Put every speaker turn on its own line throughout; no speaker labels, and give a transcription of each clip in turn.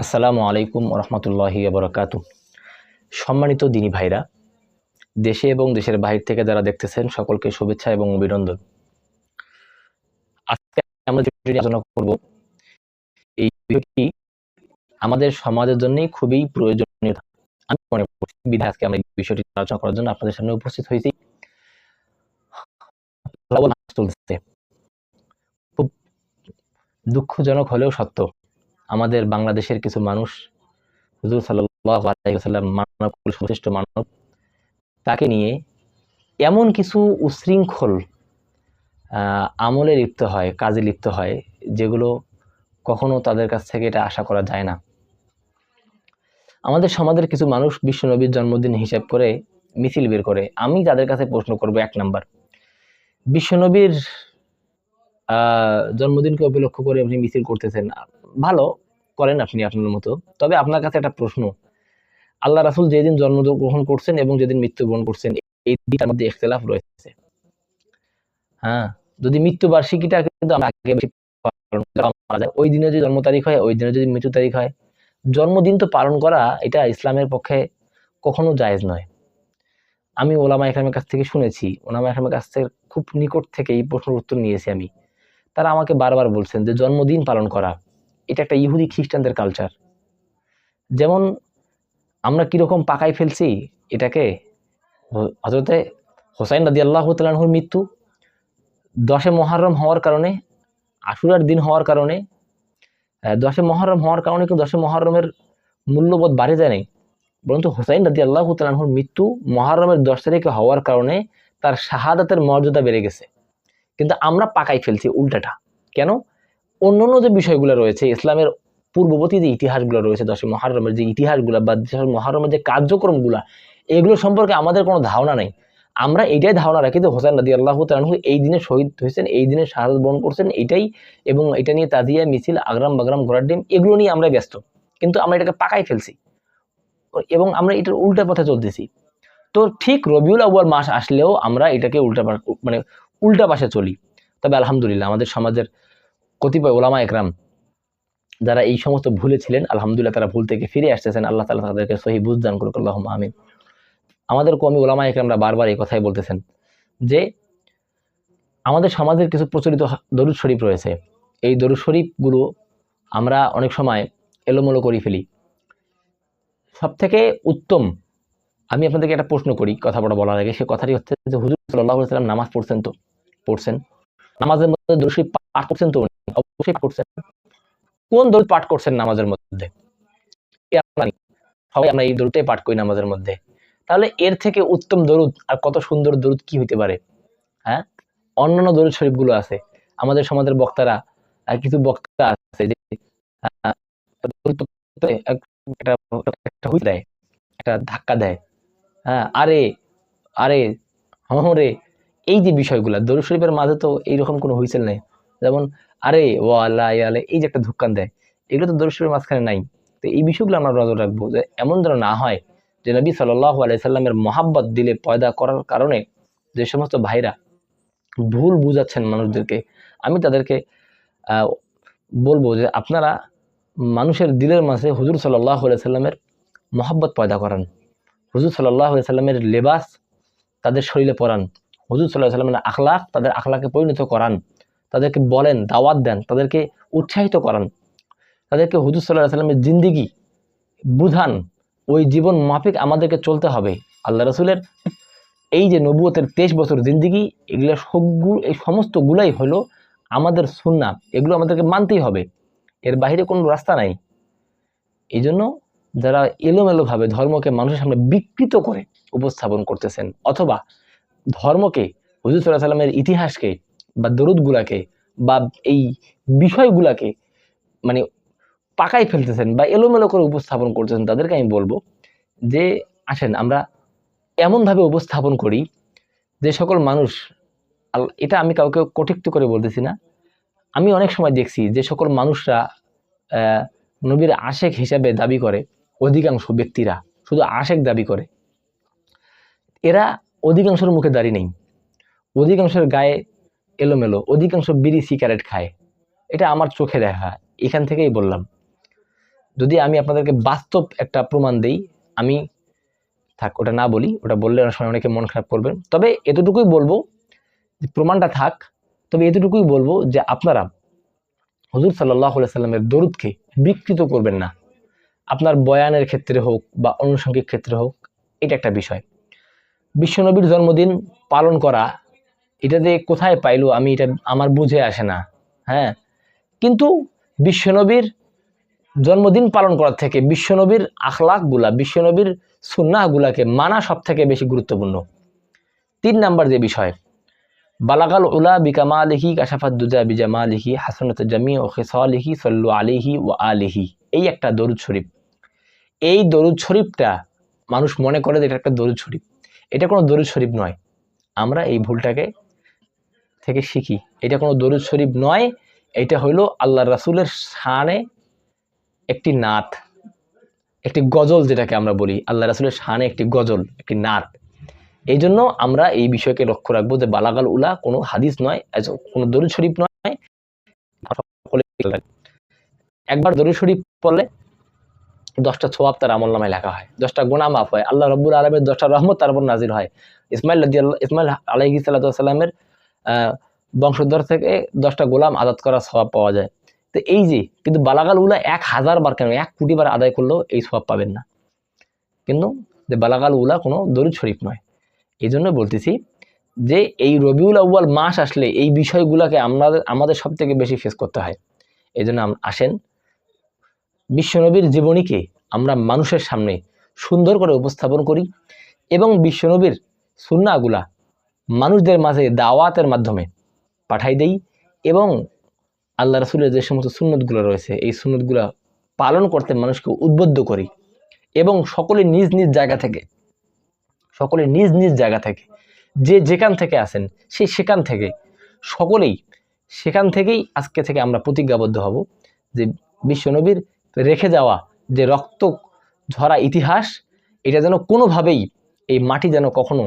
আসসালামু আলাইকুম রহমতুল্লাহি বারাকাতু। সম্মানিত দিনী ভাইরা, দেশে এবং দেশের বাহির থেকে যারা দেখতেছেন সকলকে শুভেচ্ছা এবং অভিনন্দন। আজকে আমরা যে বিষয়টি আলোচনা করব, এই বিষয়টি আমাদের সমাজের জন্যই খুবই প্রয়োজনীয়। আমি মনে করছি বিধায় আজকে আমরা এই বিষয়টি আলোচনা করার জন্য আপনাদের সামনে উপস্থিত হয়েছি। চলতেছে, খুব দুঃখজনক হলেও সত্য, আমাদের বাংলাদেশের কিছু মানুষ হুজুর সাল্লাল্লাহু আলাইহি ওয়াসাল্লাম মানব কুল সর্বশ্রেষ্ঠ মানব, তাকে নিয়ে এমন কিছু উচ্ছৃঙ্খল আমলে লিপ্ত হয়, কাজে লিপ্ত হয়, যেগুলো কখনো তাদের কাছ থেকে এটা আশা করা যায় না। আমাদের সমাজের কিছু মানুষ বিশ্বনবীর জন্মদিন হিসাব করে মিছিল বের করে। আমি তাদের কাছে প্রশ্ন করব, 1 নাম্বার, বিশ্বনবীর জন্মদিনকে উপলক্ষ করে আপনি মিছিল করতেছেন, ভালো করেন আপনি আপনার মতো। তবে আপনার কাছে একটা প্রশ্ন, আল্লাহ রাসূল যেদিন জন্মগ্রহণ করছেন এবং যেদিন মৃত্যুবরণ করছেন, এই দুইটার মধ্যে ইখতিলাফ রয়েছে। হ্যাঁ, যদি মৃত্যুবার্ষিকীটা কিন্তু আমরা আগে বেশি পালন করা যায়, ওই দিনে যদি জন্ম তারিখ হয়, ওই দিনে যদি মৃত্যু তারিখ হয়, জন্মদিন তো পালন করা এটা ইসলামের পক্ষে কখনো জায়েজ নয়। আমি ওলামা ইকরামের কাছ থেকে শুনেছি, ওলামা ইকরামের কাছ থেকে খুব নিকট থেকে এই প্রশ্নের উত্তর নিয়েছি আমি। তারা আমাকে বারবার বলছেন যে জন্মদিন পালন করা এটা একটা ইহুদি খ্রিস্টানদের কালচার। যেমন আমরা কিরকম পাকাই ফেলছি এটাকে, হযরতে হোসাইন রাদিয়াল্লাহু তাআলা আনহুর মৃত্যু 10 মুহররম হওয়ার কারণে, আশুরার দিন হওয়ার কারণে, 10 মুহররম হওয়ার কারণে কিন্তু 10 মুহররমের মূল্যবোধ বাড়ে যায় নাই, বরঞ্চ হোসাইন রাদিয়াল্লাহু তাআলা আনহুর মৃত্যু মুহররমের 10 তারিখে হওয়ার কারণে তার শাহাদাতের মর্যাদা বেড়ে গেছে। কিন্তু আমরা পাকাই ফেলছি উল্টাটা। কেন? অন্যান্য যে বিষয়গুলো রয়েছে, ইসলামের পূর্ববর্তী যে ইতিহাসগুলো রয়েছে, 10 মুহররমের যে ইতিহাসগুলো বা 10 মুহররমের যে কার্যক্রমগুলা, এগুলো সম্পর্কে আমাদের কোনো ধারণা নেই। আমরা এটাই ধারণা রাখি যে হোসেন রাদিয়াল্লাহু তাআলা আনহু এই দিনে শহীদ হয়েছেন, এই দিনে শাহাদাত বরণ করছেন, এটাই, এবং এটা নিয়ে তাজিয়া, মিছিল, আগ্রাম বাগ্রাম, ঘোড়ার ডিম, এগুলো নিয়ে আমরা ব্যস্ত। কিন্তু আমরা এটাকে পাকাই ফেলছি এবং আমরা এটার উল্টা পথে চলতেছি। তো ঠিক রবিউল আউয়াল মাস আসলেও আমরা এটাকে উল্টা পাশে চলি। তবে আলহামদুলিল্লাহ আমাদের সমাজের কতিপয় ওলামা একরাম যারা এই সমস্ত ভুলে ছিলেন, আলহামদুলিল্লাহ তারা ভুল থেকে ফিরে আসতেছেন। আল্লাহ তাআলা তাদেরকে সহি বুঝ দান করুক, আল্লাহুম্মা আমিন। আমাদের কওমি ওলামা একরামরা বারবার এই কথাই বলতেছেন যে আমাদের সমাজের কিছু প্রচলিত দরুদ শরীফ রয়েছে, এই দরুদ শরীফগুলো আমরা অনেক সময় এলোমেলো করে ফেলি। সবথেকে উত্তম, আমি আপনাদেরকে একটা প্রশ্ন করি কথা বলার আগে, সে কথাটি হচ্ছে যে হুজুর সাল্লাল্লাহু আলাইহি ওয়াসাল্লাম নামাজ পড়ছেন তো? পড়ছেন। নামাজের মধ্যে দরুদ শরীফ পাঠ করছেন তো? অবশ্যই করছেন। কোন দরুদ পাঠ করছেন নামাজের মধ্যে? সবাই আমরা এই দরুদটাই পাঠ করি নামাজের মধ্যে। তাহলে এর থেকে উত্তম দরুদ আর কত সুন্দর দরুদ কি হইতে পারে? হ্যাঁ, অন্যান্য দরুদ শরীফগুলো আছে। আমাদের সমাজের বক্তারা, কিছু বক্তা আছে যে একটা হুইল দেয়, একটা ধাক্কা দেয়। হ্যাঁ, আরে আরে রে, এই যে বিষয়গুলা দরুদ শরীফের মাঝে তো এইরকম কোনো হুইসেল নেই। যেমন আরে ও আল্লাহ ইয়া আল্লাহ, এই যে একটা ধুক্কান দেয়, এগুলো তো দরুদ শরীফের মাঝখানে নাই। তো এই বিষয়গুলো আমরা নজর রাখবো যে এমন যেন না হয় যে নবী সাল্লাল্লাহু আলাইহি সাল্লামের মহাব্বত দিলে পয়দা করার কারণে যে সমস্ত ভাইরা ভুল বুঝাচ্ছেন মানুষদেরকে, আমি তাদেরকে বলবো যে আপনারা মানুষের দিলের মাঝে হুজুর সাল্লাল্লাহু আলাইহি সাল্লামের মহাব্বত পয়দা করান। হুজুর সাল্লাল্লাহু আলাইহি সাল্লামের লেবাস তাদের শরীরে পরান। হুজুর সাল্লাল্লাহু আলাইহি সাল্লামের আখলাক তাদের আখলাকে পরিণত করান। তাদেরকে বলেন, দাওয়াত দেন, তাদেরকে উৎসাহিত করান। তাদেরকে হুজুর সাল্লাল্লাহু আলাইহি সাল্লামের জিন্দেগি বুঝান। ওই জীবন মাফিক আমাদেরকে চলতে হবে। আল্লাহ রাসূলের এই যে নবুয়তের 23 বছর জিন্দেগি, এগুলো এই সমস্তগুলাই হলো আমাদের সুন্নাহ। এগুলো আমাদেরকে মানতেই হবে। এর বাইরে কোনো রাস্তা নাই। এইজন্য যারা এলোমেলোভাবে ধর্মকে মানুষের সামনে বিকৃত করে উপস্থাপন করতেছেন, অথবা ধর্মকে, হুজুর সাল্লাল্লাহু আলাইহি সাল্লামের ইতিহাসকে বা দরুদগুলাকে বা এই বিষয়গুলাকে মানে পাকাই ফেলতেছেন বা এলোমেলো করে উপস্থাপন করতেছেন, তাদেরকে আমি বলবো যে আসেন আমরা এমনভাবে উপস্থাপন করি যে সকল মানুষ, এটা আমি কাউকে কটূক্তি করে বলতেছি না, আমি অনেক সময় দেখছি যে সকল মানুষরা নবীর আশেক হিসাবে দাবি করে, অধিকাংশ ব্যক্তিরা শুধু আশেক দাবি করে, এরা অধিকাংশের মুখে দাড়ি নেই, অধিকাংশের গায়ে এলোমেলো, অধিকাংশ বিড়ি সিগারেট খায়। এটা আমার চোখে দেখা, এখান থেকেই বললাম। যদি আমি আপনাদেরকে বাস্তব একটা প্রমাণ দেই, আমি থাক ওটা না বলি, ওটা বললে অনেক সময় অনেকে মন খারাপ করবেন। তবে এতটুকুই বলবো যে প্রমাণটা থাক, তবে এতটুকুই বলবো যে আপনারা হুজুর সাল্লাল্লাহু আলাইহি সাল্লামের দরুদকে বিকৃত করবেন না। আপনার বয়ানের ক্ষেত্রে হোক বা আনুষঙ্গিক ক্ষেত্রে হোক, এটা একটা বিষয়। বিশ্বনবীর জন্মদিন পালন করা, এটা যে কোথায় পাইলো আমি এটা আমার বুঝে আসে না। হ্যাঁ, কিন্তু বিশ্বনবীর জন্মদিন পালন করার থেকে বিশ্বনবীর আখলাকগুলা, বিশ্বনবীর সুন্নাহগুলাকে মানা সব থেকে বেশি গুরুত্বপূর্ণ। 3 নাম্বার যে বিষয়, বালাগাল উলা বিকামালিহি কাশাফাত দুজা বিজামালিহি হাসানাত জামি ও খিসালিহি সাল্লু আলাইহি ওয়া আলিহি, এই একটা দরুদ শরীফ। এই দরুদ শরীফটা মানুষ মনে করে যে এটা একটা দরুদ শরীফ, এটা কোনো দরুদ শরীফ নয়। আমরা এই ভুলটাকে থেকে শিখি, এটা কোনো দরুদ শরীফ নয়, এটা হইলো আল্লাহ রাসূলের শানে একটি নাত, একটি গজল, যেটাকে আমরা বলি আল্লাহ রাসূলের শানে একটি গজল, একটি নাত। এই জন্য আমরা এই বিষয়কে লক্ষ্য রাখবো যে বালাগাল উলা কোনো হাদিস নয়, কোনো দরুদ শরীফ নয়। একবার দরুদ শরীফ পড়লে 10টা সওয়াব তার আমলনামায় লেখা হয়, 10টা গুনাহ মাফ হয়, আল্লাহ রাব্বুল আলামিনের 10টা রহমত তার উপর নাজিল হয়। ইসমাইল আলাইহিস সালাতু ওয়াস সালামের বংশধর থেকে 10টা গোলাম আজাদ করার সওয়াব পাওয়া যায়। তো এই যে, কিন্তু বালাগাল উলা 1000 বার কেন 1 কোটি বার আদায় করলেও এই সওয়াব পাবেন না। কিন্তু যে বালাগাল উলা কোনো দরুদ শরীফ নয়। এই জন্য বলতেছি যে এই রবিউল আউয়াল মাস আসলে এই বিষয়গুলোকে আমাদের সব থেকে বেশি ফেস করতে হয়। এই জন্য আসেন বিশ্বনবীর জীবনীকে আমরা মানুষের সামনে সুন্দর করে উপস্থাপন করি এবং বিশ্বনবীর সুন্নাহগুলা মানুষদের মাঝে দাওয়াতের মাধ্যমে পাঠাই দেই এবং আল্লাহ রাসূলের যে সমস্ত সুন্নতগুলো রয়েছে এই সুন্নতগুলো পালন করতে মানুষকে উদ্বুদ্ধ করি এবং সকলে নিজ নিজ জায়গা থেকে যে যেখান থেকে আসেন সেখান থেকে সকলেই সেখান থেকেই আজকে থেকে আমরা প্রতিজ্ঞাবদ্ধ হব যে বিশ্বনবীর রেখে যাওয়া যে রক্ত ঝরা ইতিহাস, এটা যেন কোনোভাবেই এই মাটি যেন কখনো,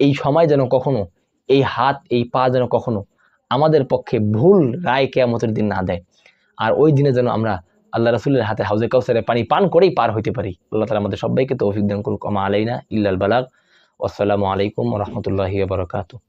এই সময় যেন কখনো, এই হাত এই পা যেন কখনো আমাদের পক্ষে ভুল রায় কিয়ামতের দিন না দেয়। আর ওই দিনে যেন আমরা আল্লাহ রাসূলের হাতে হাউজে কাউসারের পানি পান করেই পার হইতে পারি। আল্লাহ তাআলা আমাদের সবাইকে তৌফিক দান করুক। আমা আলাইনা ইল্লাল বালাগ। আসসালামু আলাইকুম ওয়া রাহমাতুল্লাহি ওয়া বারাকাতুহু।